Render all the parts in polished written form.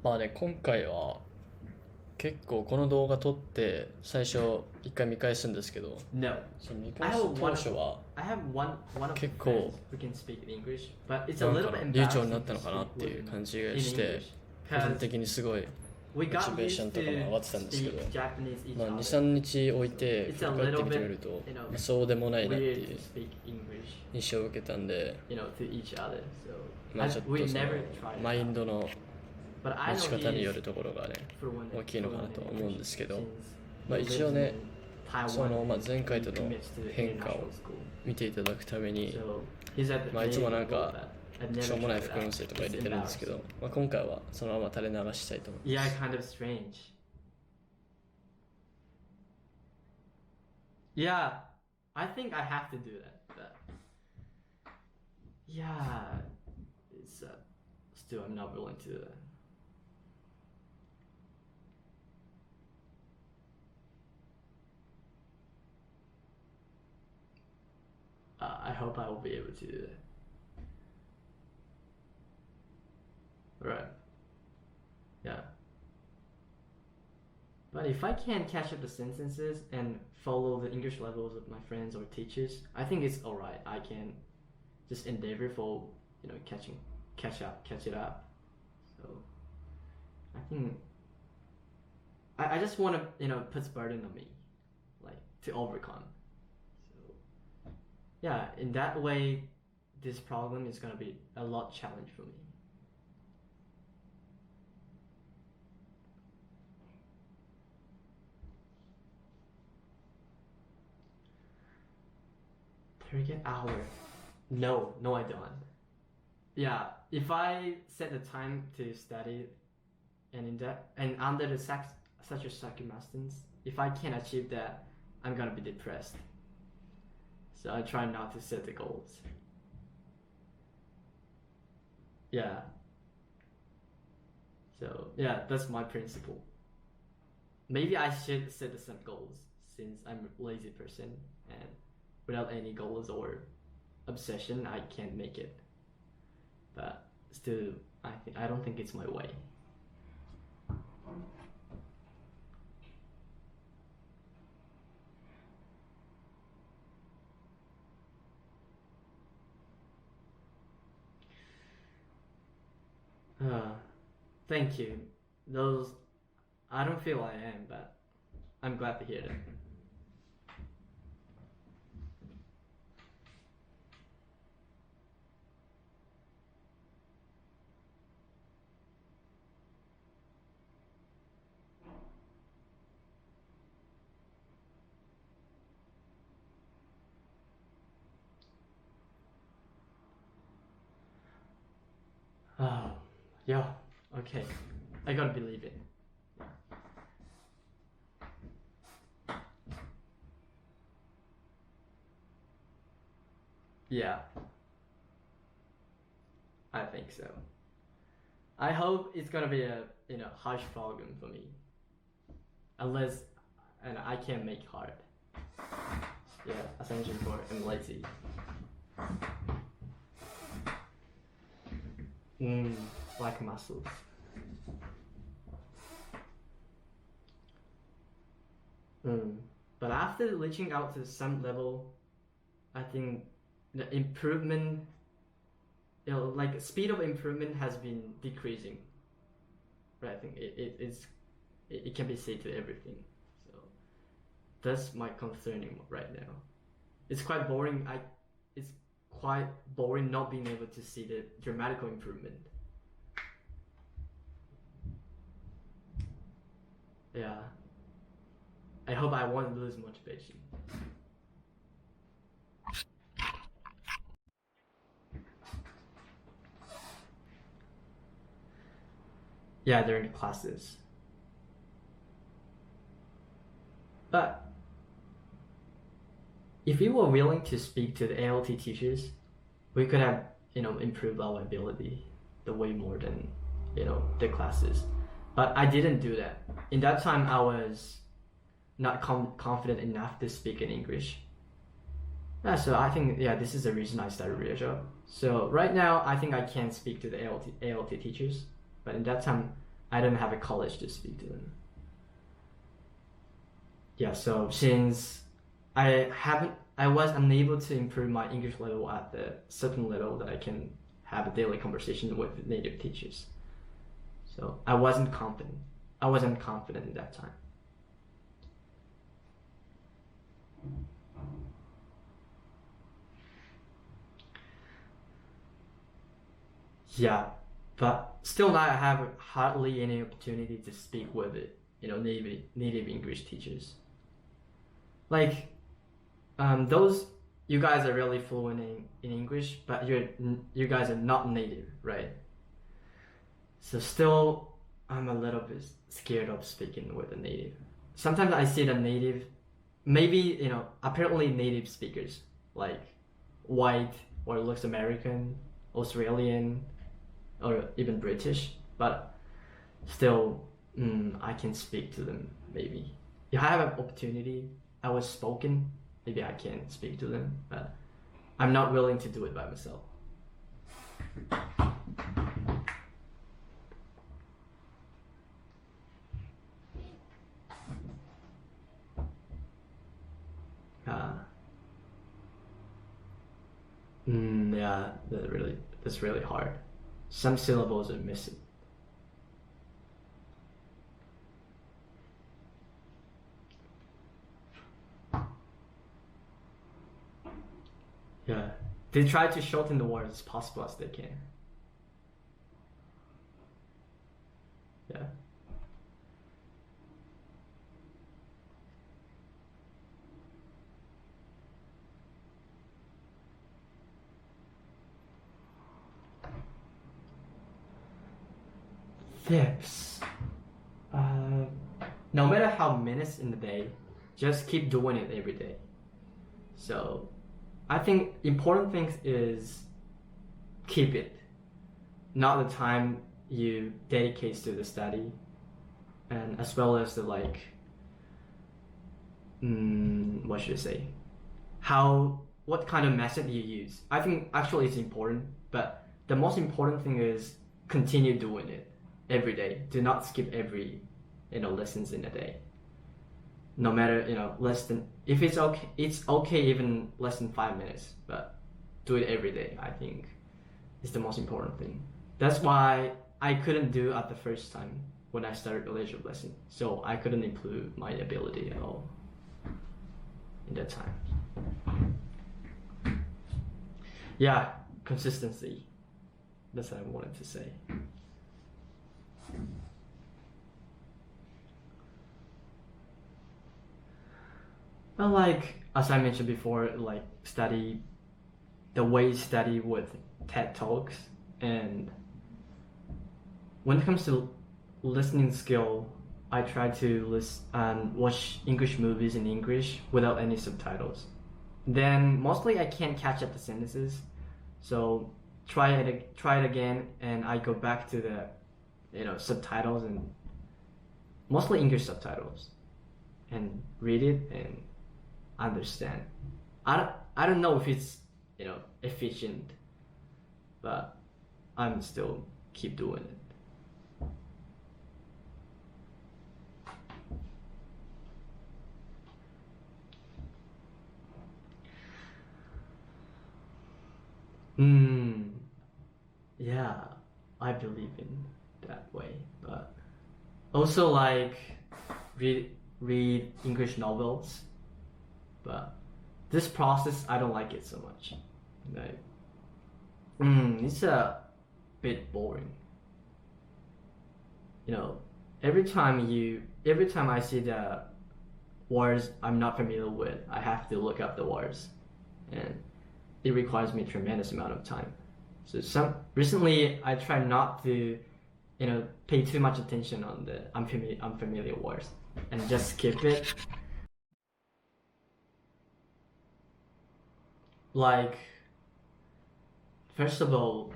まあね、今回は結構この動画撮って最初一回見返すんですけど、No. その見 I 返 have す one 当 of 初は I have one of the 結 friends 構 who can speak English, but it's a なん little か bit な流暢にな embarrassing った to のかな speak って with いう him 感じが in して、 English 個人 because 的にすごい we モチ got ベーショ used ンとかも上 to がってたんですけど、 speak Japanese each まあ other. 2、3日置い So て it's 振 a り返って little みてみ bit, ると、you know, そうでもないなって weird いう to speak English, 印象を受けたんで、 to each other. So まあちょっ we とその never tried マ it イン out. ドの But I 持ち know 方 he によ is るところがね fluent 大きいのかなと in 思うん English ですけど、 since まあ he 一応 lives ね in その、まあ、 Taiwan 前 and 回との commits to 変化を international school. 見ていただくために、 So he's at the まあいつも beginning なん of all か that. I've しょう never もない tried it 副音 out. 声とか入 It's れてるんですけ embarrassing. ど、まあ、今回はそのまま垂れ流したいと思いま Yeah, す。 kind of strange. Yeah, I think I have to do that, but yeah, it's still I'm not willing to do that. I hope I will be able to do that. Right. Yeah. But if I can catch up the sentences and follow the English levels of my friends or teachers, I think it's alright. I can just endeavor for catch it up. So I think I just want to put burden on me, like to overcome. So yeah, in that way, this problem is gonna be a lot challenge for me. Target hour. No, I don't. Yeah, if I set a time to study and in that and under the such a circumstance, if I can't achieve that, I'm gonna be depressed. So I try not to set the goals. Yeah. So yeah, that's my principle. Maybe I should set some goals since I'm a lazy person and without any goals or obsession, I can't make it. But still, I don't think it's my way. Thank you. Those I don't feel I am, but I'm glad to hear that. Oh, yeah. Okay, I gotta believe it. Yeah, I think so. I hope it's gonna be a harsh problem for me, unless and I can't make hard. Yeah, as I mentioned before, I'm lazy. Like muscles. But after reaching out to some level, I think the improvement, like speed of improvement has been decreasing. Right? I think it can be said to everything. So that's my concerning right now. It's quite boring. It's quite boring not being able to see the dramatical improvement. Yeah. I hope I won't lose motivation. Yeah, during the classes. But if we were willing to speak to the ALT teachers, we could have, improved our ability the way more than, the classes. But I didn't do that. In that time, I was not confident enough to speak in English. Yeah, so I think, this is the reason I started real job. So right now, I think I can speak to the ALT teachers. But in that time, I didn't have a college to speak to them. Yeah, so since I was unable to improve my English level at the certain level that I can have a daily conversation with native teachers. So I wasn't confident. I wasn't confident in that time. Yeah, but still now I have hardly any opportunity to speak with it, native English teachers. Like, those you guys are really fluent in English, but you guys are not native, right? So still, I'm a little bit scared of speaking with a native. Sometimes I see the native, maybe apparently native speakers like white or looks American, Australian, or even British, but still, I can speak to them maybe. If I have an opportunity, I was spoken, maybe I can speak to them, but I'm not willing to do it by myself. Yeah, that's really hard. Some syllables are missing. Yeah, they try to shorten the words as possible as they can. Yeah. Tips. No matter how minutes in the day, just keep doing it every day. So I think important thing is keep it. Not the time you dedicate to the study, and as well as the what should I say? What kind of method you use. I think actually it's important, but the most important thing is continue doing it every day. Do not skip every lessons in a day. No matter less than, if it's okay even less than 5 minutes, but do it every day. I think is the most important thing. That's why I couldn't do at the first time when I started relationship lesson. So I couldn't improve my ability at all in that time. Yeah, consistency. That's what I wanted to say. Well, as I mentioned before, the way you study with TED Talks, and when it comes to listening skill, I try to listen and watch English movies in English without any subtitles. Then mostly I can't catch up the sentences, so try it again, and I go back to the subtitles, and mostly English subtitles, and read it and understand. I don't know if it's efficient, but I'm still keep doing it. Yeah, I believe in that way, but also read English novels, but this process I don't like it so much. It's a bit boring. Every time I see the words I'm not familiar with, I have to look up the words, and it requires me a tremendous amount of time. So recently I try not to pay too much attention on the unfamiliar words and just skip it. First of all,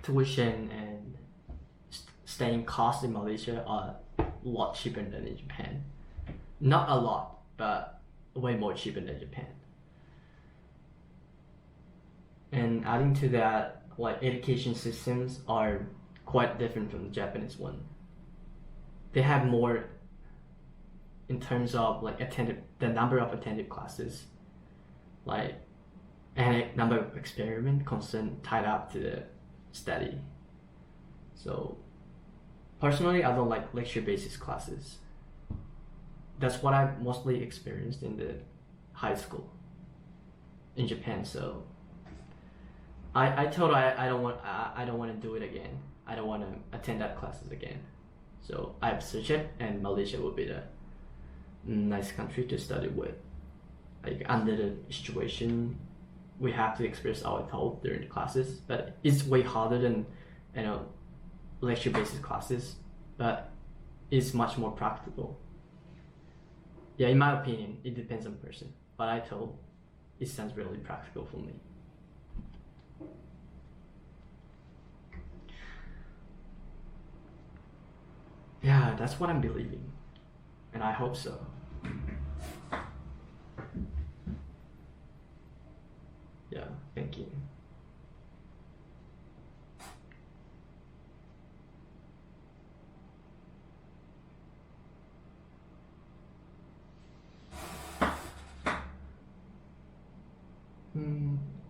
tuition and staying costs in Malaysia are a lot cheaper than in Japan. Not a lot, but way more cheaper than Japan. And adding to that, education systems are quite different from the Japanese one. they have more in terms of like the number of attended classes, like and a number of experiment concern tied up to the study. So personally, I don't like lecture-based classes. That's what I mostly experienced in the high school in Japan. So I told I don't want to do it again. I don't want to attend that classes again. So I've searched it, and Malaysia would be the nice country to study with. Like under the situation, we have to express our thought during the classes, but it's way harder than lecture-based classes, but it's much more practical. Yeah, in my opinion, it depends on person, but I told it sounds really practical for me. Yeah, that's what I'm believing, and I hope so. Yeah, thank you.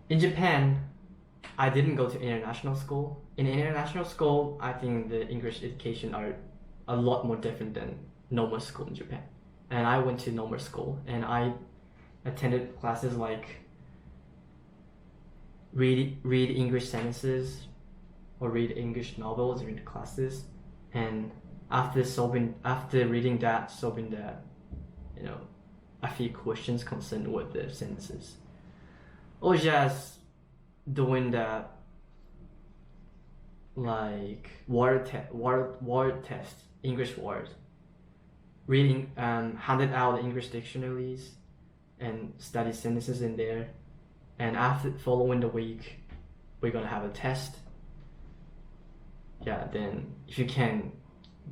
In Japan, I didn't go to international school. In international school, I think the English education are a lot more different than normal school in Japan. And I went to normal school, and I attended classes like read English sentences or read English novels during the classes, and after reading that, solving that, a few questions concerned with the sentences, or just doing the like word test, English words, reading handed out English dictionaries and study sentences in there. And after following the week, we're gonna have a test. Yeah, then if you can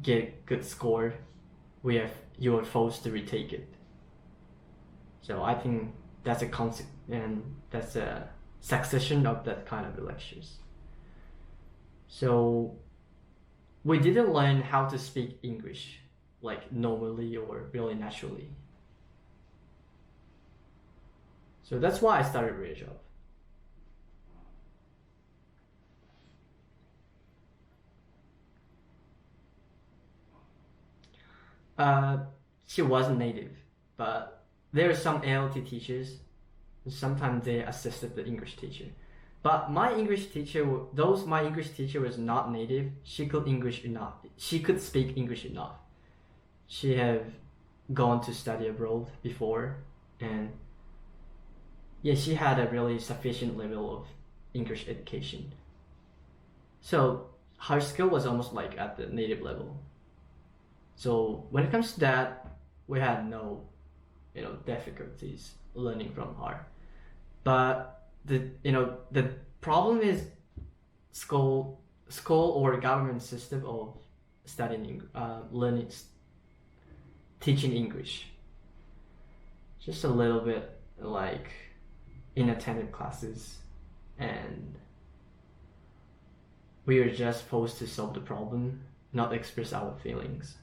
get good score, you are forced to retake it. So I think that's a concept, and that's a succession of that kind of lectures. So we didn't learn how to speak English like normally or really naturally. So that's why I started radio job. She wasn't native, but there are some ALT teachers. Sometimes they assisted the English teacher. But my English teacher was not native, she could English enough. She could speak English enough. She have gone to study abroad before, and yeah, she had a really sufficient level of English education. So her skill was almost like at the native level. So when it comes to that, we had no, difficulties learning from her. But the problem is school or government system of studying, teaching English. Just a little bit like inattentive classes, and we are just forced to solve the problem, not express our feelings.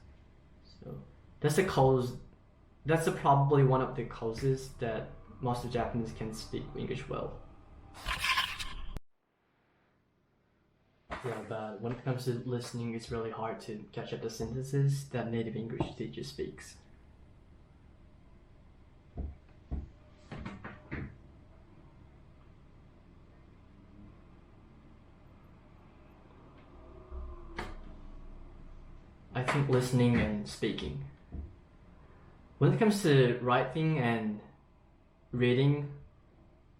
So that's the cause. That's probably one of the causes that most of Japanese can speak English well. Yeah, but when it comes to listening, it's really hard to catch up the sentences that native English teacher speaks. I think listening and speaking. When it comes to writing and reading,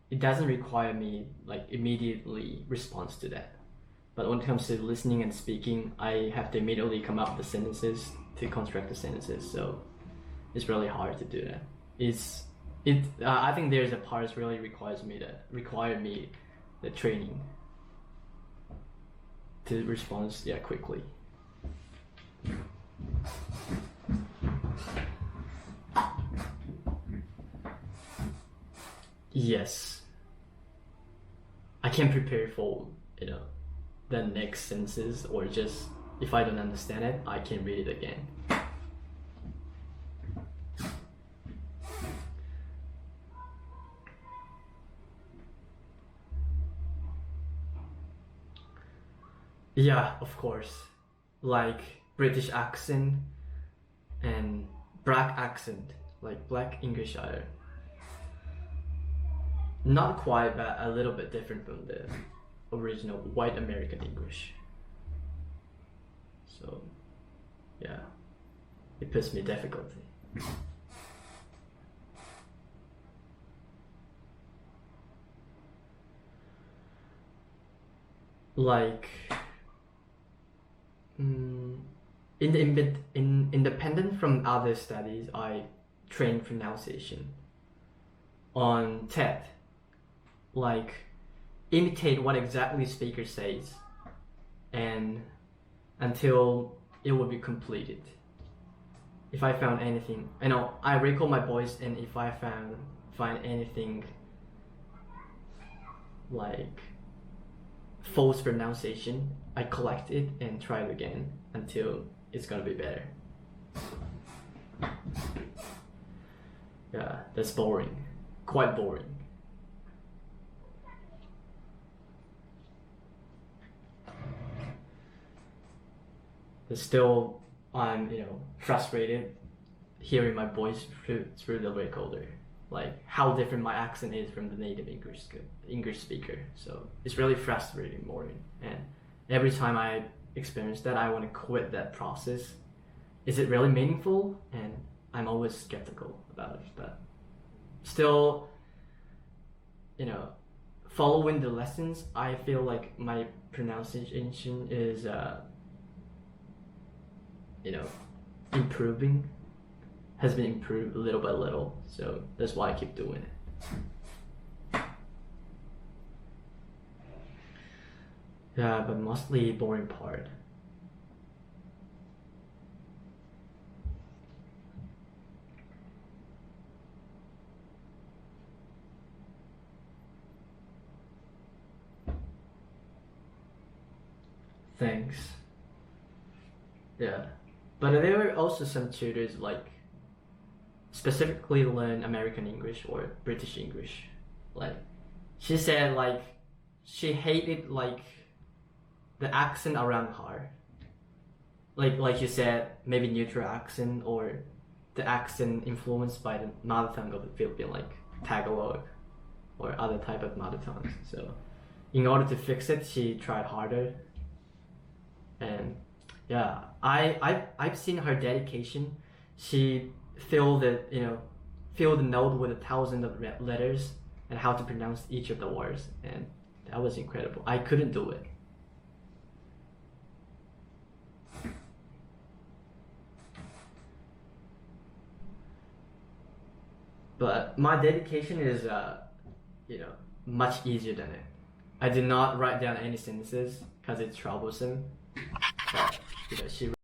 it doesn't require me like immediately response to that. But when it comes to listening and speaking, I have to immediately come up with the sentences to construct the sentences. So it's really hard to do that. I think there's a part that really require me the training to respond quickly. Yes, I can prepare for the next sentences or just if I don't understand it, I can read it again. Yeah, of course. Like British accent and black accent, like black English are not quite, but a little bit different from the original white American English. So, yeah, it puts me difficulty. Like, independent from other studies, I train pronunciation on TED. Like, imitate what exactly speaker says, and until it will be completed. If I found anything, I record my voice, and if I find anything like false pronunciation, I collect it and try it again until it's gonna be better. Yeah, that's boring. Quite boring. But still, I'm frustrated hearing my voice through the recorder. Like how different my accent is from the native English speaker. So it's really frustrating, Maureen. And every time I experience that, I want to quit that process. Is it really meaningful? And I'm always skeptical about it. But still, following the lessons, I feel like my pronunciation is, improving. Has been improved little by little, so that's why I keep doing it. Yeah, but mostly boring part. Thanks. Yeah, but there were also some tutors like specifically learn American English or British English. Like, she said like she hated like the accent around her. Like you said, maybe neutral accent or the accent influenced by the mother tongue of the Philippine, like Tagalog or other type of mother tongues. So in order to fix it, she tried harder. And yeah, I've seen her dedication. She filled the note with 1,000 of letters and how to pronounce each of the words, and that was incredible. I couldn't do it. But my dedication is much easier than it. I did not write down any sentences because it's troublesome. But she